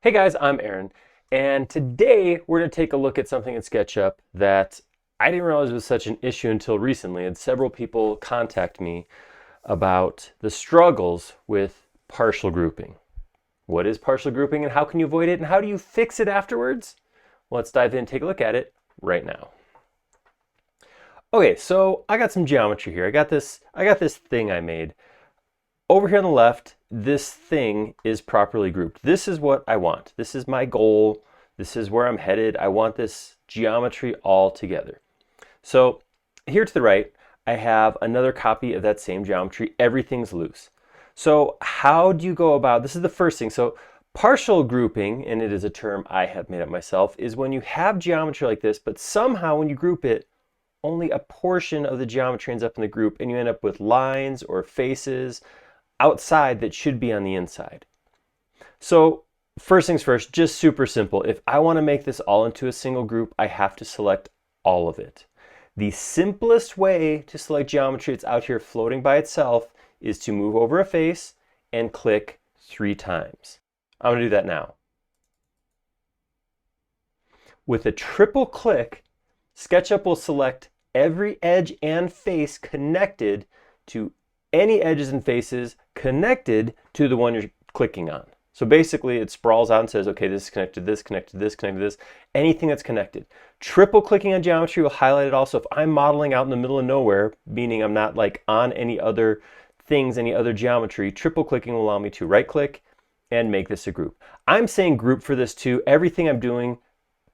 Hey guys, I'm Aaron, and today we're going to take a look at something in SketchUp that I didn't realize was such an issue until recently. And several people contact me about the struggles with partial grouping. What is partial grouping and how can you avoid it and how do you fix it afterwards? Let's dive in and take a look at it right now. Okay, so I got some geometry here. I got this thing I made. Over here on the left, this thing is properly grouped. This is what I want. This is my goal. This is where I'm headed. I want this geometry all together. So here to the right, I have another copy of that same geometry. Everything's loose. So how do you go about, this is the first thing. So partial grouping, and it is a term I have made up myself, is when you have geometry like this, but somehow when you group it, only a portion of the geometry ends up in the group and you end up with lines or faces outside that should be on the inside. So first things first, just super simple. If I want to make this all into a single group, I have to select all of it. The simplest way to select geometry that's out here floating by itself is to move over a face and click 3 times. I'm going to do that now. With a triple click, SketchUp will select every edge and face connected to any edges and faces connected to the one you're clicking on. So basically it sprawls out and says, okay, this is connected to this, connected to this, connected to this, anything that's connected. Triple clicking on geometry will highlight it also. If I'm modeling out in the middle of nowhere, meaning I'm not like on any other things, any other geometry, triple clicking will allow me to right click and make this a group. I'm saying group for this too. Everything I'm doing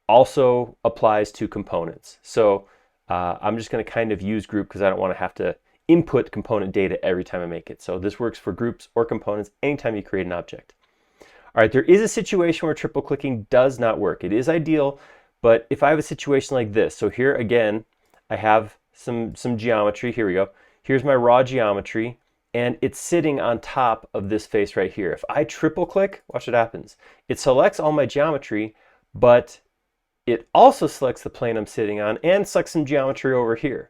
also applies to components. So I'm just going to kind of use group because I don't want to have to input component data every time I make it. So this works for groups or components anytime you create an object. All right, there is a situation where triple clicking does not work. It is ideal, but if I have a situation like this, so here again, I have some geometry. Here we go. Here's my raw geometry, and it's sitting on top of this face right here. If I triple click, watch what happens. It selects all my geometry, but it also selects the plane I'm sitting on and selects some geometry over here.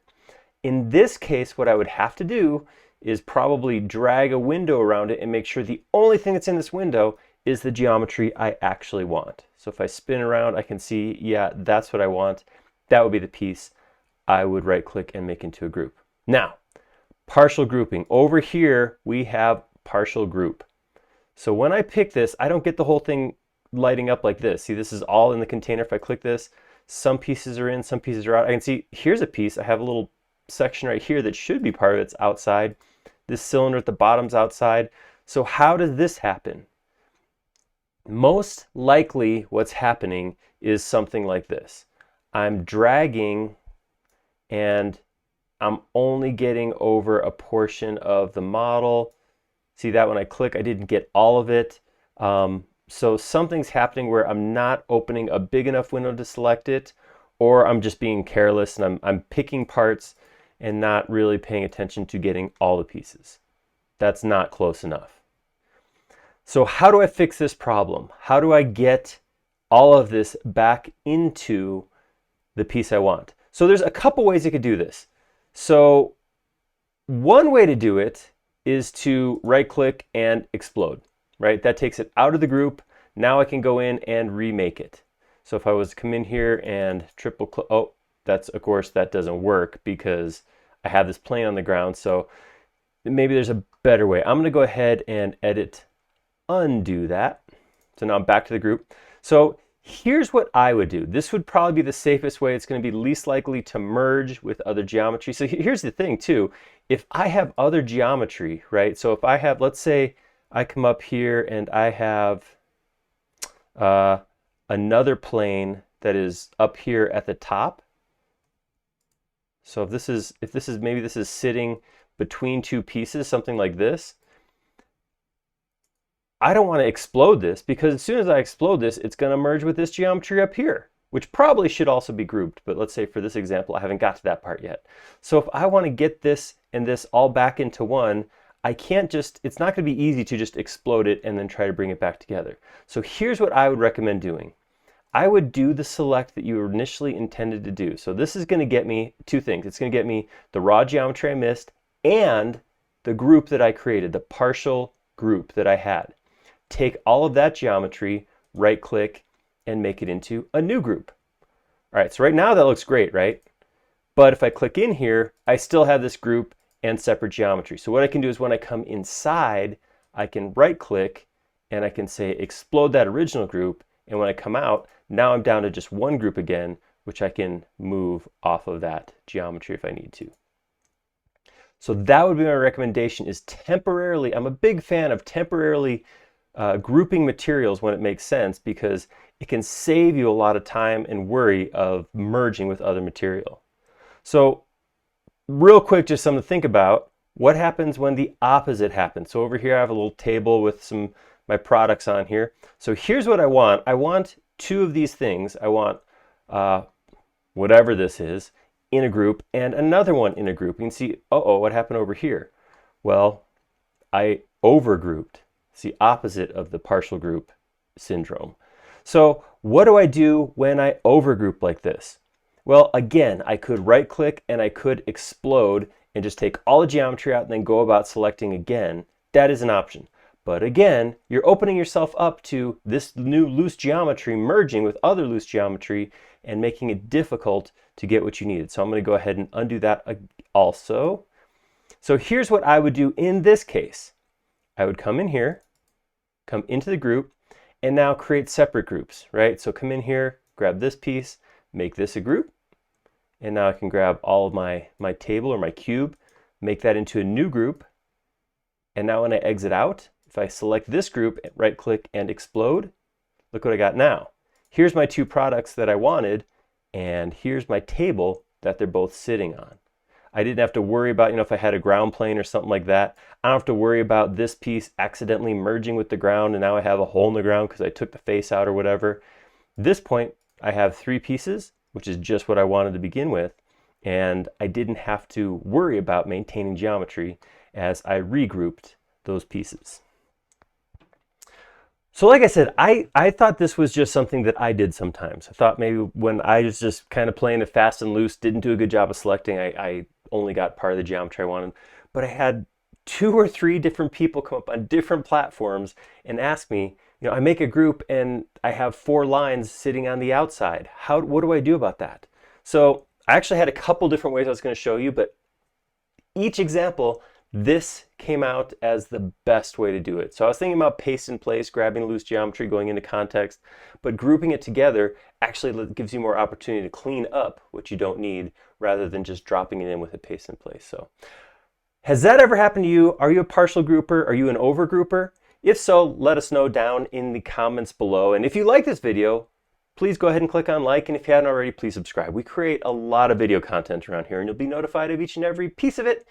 In this case, what I would have to do is probably drag a window around it and make sure the only thing that's in this window is the geometry I actually want. So if I spin around, I can see, yeah, that's what I want. That would be the piece I would right click and make into a group. Now, partial grouping. Over here, we have partial group. So when I pick this, I don't get the whole thing lighting up like this. See, this is all in the container. If I click this, some pieces are in, some pieces are out. I can see here's a piece. I have a little section right here that should be part of it's outside. This cylinder at the bottom's outside. So how does this happen? Most likely what's happening is something like this. I'm dragging and I'm only getting over a portion of the model. See that when I click, I didn't get all of it. So something's happening where I'm not opening a big enough window to select it, or I'm just being careless and I'm picking parts and not really paying attention to getting all the pieces. That's not close enough. So how do I fix this problem? How do I get all of this back into the piece I want? So there's a couple ways you could do this. So one way to do it is to right click and explode, right? That takes it out of the group. Now I can go in and remake it. So if I was to come in here and triple click, oh, that's, of course, that doesn't work because I have this plane on the ground. So maybe there's a better way. I'm going to go ahead and edit, undo that. So now I'm back to the group. So here's what I would do. This would probably be the safest way. It's going to be least likely to merge with other geometry. So here's the thing too. If I have other geometry, right? So if I have, let's say I come up here and I have another plane that is up here at the top. So if this is maybe this is sitting between two pieces, something like this, I don't want to explode this because as soon as I explode this, it's going to merge with this geometry up here, which probably should also be grouped. But let's say for this example, I haven't got to that part yet. So if I want to get this and this all back into one, I can't just, it's not going to be easy to just explode it and then try to bring it back together. So here's what I would recommend doing. I would do the select that you initially intended to do. So this is going to get me two things. It's going to get me the raw geometry I missed and the group that I created, the partial group that I had. Take all of that geometry, right click, and make it into a new group. All right, so right now that looks great, right? But if I click in here, I still have this group and separate geometry. So what I can do is when I come inside, I can right click and I can say explode that original group. And when I come out, now I'm down to just one group again, which I can move off of that geometry if I need to. So that would be my recommendation, is temporarily, I'm a big fan of temporarily grouping materials when it makes sense, because it can save you a lot of time and worry of merging with other material. So real quick, just something to think about. What happens when the opposite happens? So over here I have a little table with some my products on here. So here's what I want. I want two of these things. I want whatever this is in a group and another one in a group. You can see, uh-oh, what happened over here? Well, I overgrouped. It's the opposite of the partial group syndrome. So what do I do when I overgroup like this? Well, again, I could right click and I could explode and just take all the geometry out and then go about selecting again. That is an option. But again, you're opening yourself up to this new loose geometry merging with other loose geometry and making it difficult to get what you needed. So I'm going to go ahead and undo that also. So here's what I would do in this case. I would come in here, come into the group, and now create separate groups, right? So come in here, grab this piece, make this a group, and now I can grab all of my table or my cube, make that into a new group, and now when I exit out, if I select this group, right click and explode, look what I got now. Here's my two products that I wanted, and here's my table that they're both sitting on. I didn't have to worry about, if I had a ground plane or something like that, I don't have to worry about this piece accidentally merging with the ground and now I have a hole in the ground because I took the face out or whatever. At this point, I have three pieces, which is just what I wanted to begin with, and I didn't have to worry about maintaining geometry as I regrouped those pieces. So like I said, I thought this was just something that I did sometimes. I thought maybe when I was just kind of playing it fast and loose, didn't do a good job of selecting, I only got part of the geometry I wanted. But I had 2 or 3 different people come up on different platforms and ask me, I make a group and I have 4 lines sitting on the outside. What do I do about that? So I actually had a couple different ways I was going to show you, but each example, this came out as the best way to do it. So I was thinking about paste in place, grabbing loose geometry, going into context, but grouping it together actually gives you more opportunity to clean up what you don't need rather than just dropping it in with a paste in place. So has that ever happened to you? Are you a partial grouper? Are you an overgrouper? If so, let us know down in the comments below. And if you like this video, please go ahead and click on like, and if you haven't already, please subscribe. We create a lot of video content around here, and you'll be notified of each and every piece of it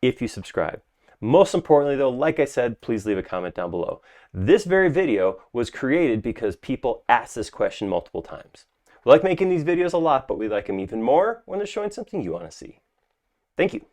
if you subscribe. Most importantly though, like I said, please leave a comment down below. This very video was created because people asked this question multiple times. We like making these videos a lot, but we like them even more when they're showing something you want to see. Thank you.